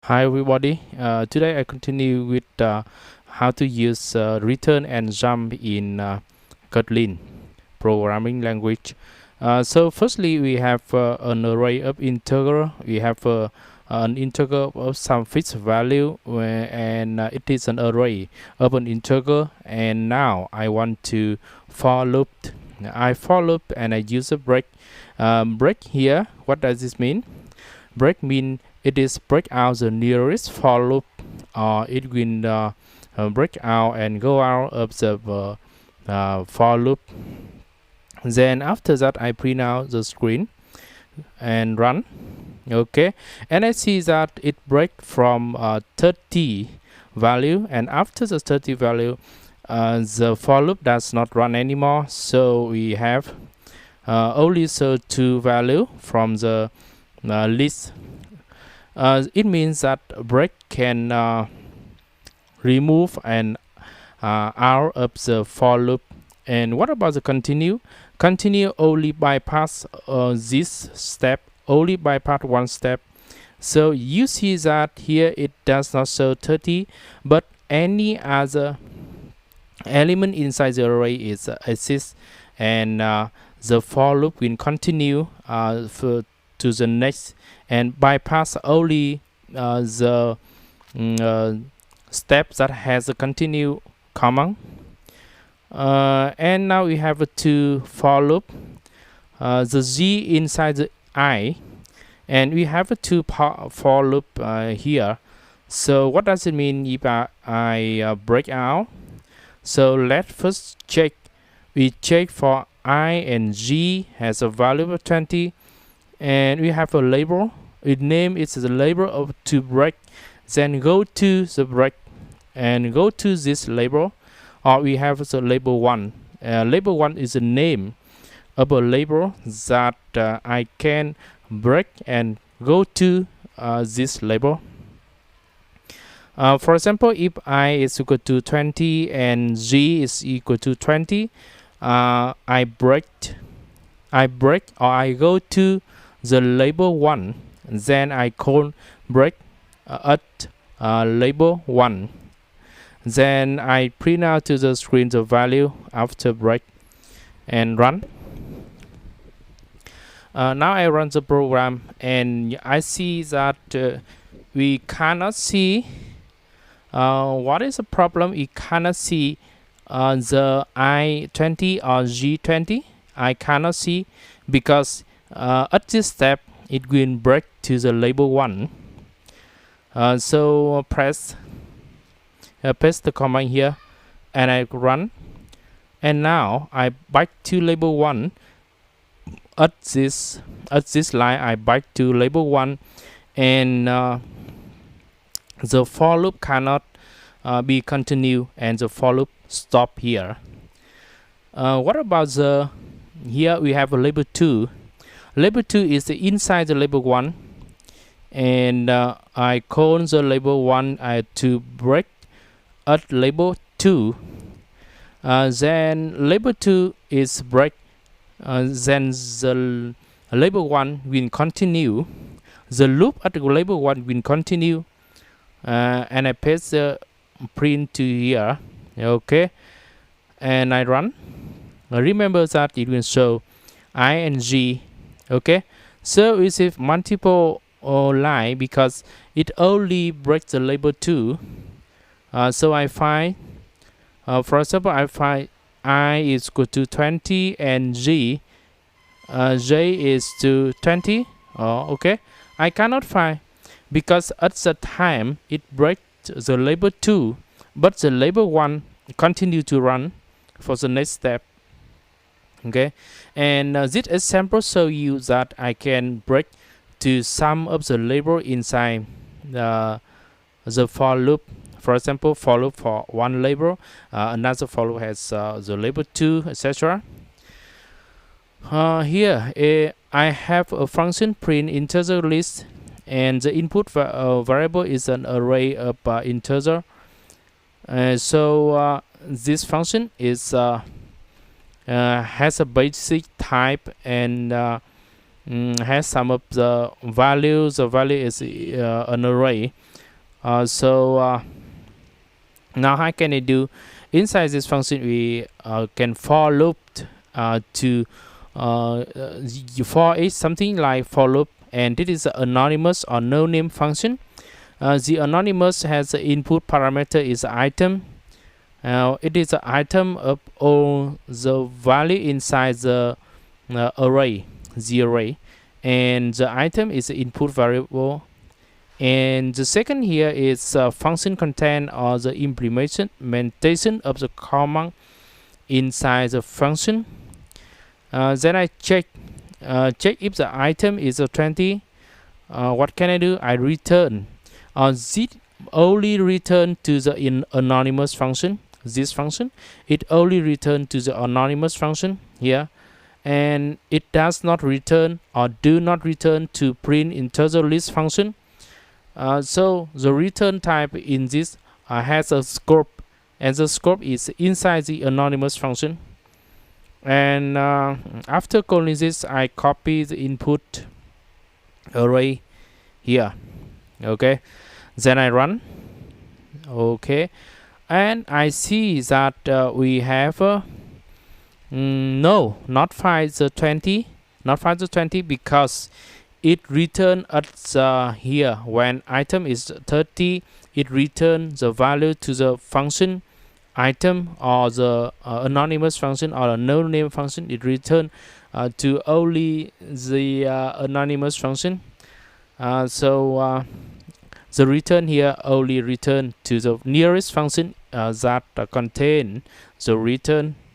Hi everybody. Today I continue with how to use return and jump in Kotlin programming language. So firstly, we have an array of integer. We have an integer of some fixed value, and it is an array of an integer. And now I want to for loop. I for loop and I use a break. Break here. What does this mean? Break mean it is break out the nearest for loop, or it will break out and go out of the for loop. Then after that I print out the screen and run. Okay, and I see that it break from 30 value, and after the 30 value the for loop does not run anymore, so we have only so 2 value from the list. It means that break can remove and out of the for loop. And what about the continue? Continue only bypass this step, only bypass one step. So you see that here it does not show 30, but any other element inside the array is exists, and the for loop will continue to the next and bypass only the step that has a continue command. And now we have a two for loop, the z inside the I, and we have a two for loop here. So what does it mean if I break out? So let's first check. We check for I and g has a value of 20, and we have a label. Its name is the label of to break. Then go to the break and go to this label, or we have the label 1. Label 1 is the name of a label that I can break and go to this label. For example, if I is equal to 20 and g is equal to 20, I break or I go to the label 1, then I call break at label 1, then I print out to the screen the value after break and run. Now I run the program and I see that we cannot see what is the problem. We cannot see the I20 or G20. I cannot see because at this step it will break to the label 1. So paste the command here and I run, and now I back to label 1. At this line I back to label 1, and the for loop cannot be continued, and the for loop stop here. What about the here we have a label 2. Label 2 is the inside the label 1, and I call the label 1 to break at label 2. Then label 2 is break, then the label 1 will continue. The loop at the label 1 will continue, and I paste the print to here. Okay, and I run. Remember that it will show I and G. Okay, so we see multiple line because it only breaks the label 2. So I find, for example, I find I is equal to 20 and J is to 20. Okay, I cannot find because at the time it breaks the label 2, but the label 1 continue to run for the next step. Okay, and this example show you that I can break to some of the label inside the for loop. For example, for loop for one label, another for loop has the label 2, etc. Here I have a function print integer list, and the input variable is an array of integer. So this function is has a basic type, and has some of the values. The value is an array. Now how can I do? Inside this function, we can for loop to for each something like for loop, and this is anonymous or no name function. The anonymous has the input parameter is item. It is an item of all the value inside the array, the array, and the item is the input variable. And the second here is function content or the implementation of the command inside the function. Then I check if the item is a 20. What can I do? I return. Zip only return to the anonymous function. This function, it only return to the anonymous function here, and it does not return or do not return to print integer list function. So the return type in this has a scope, and the scope is inside the anonymous function. And after calling this, I copy the input array here. Okay, then I run. Okay, and I see that we have no, not find the 20, not find the 20, because it return at here when item is 30, it returns the value to the function item or the anonymous function or a no name function. It return to only the anonymous function. The return here only return to the nearest function that contain the return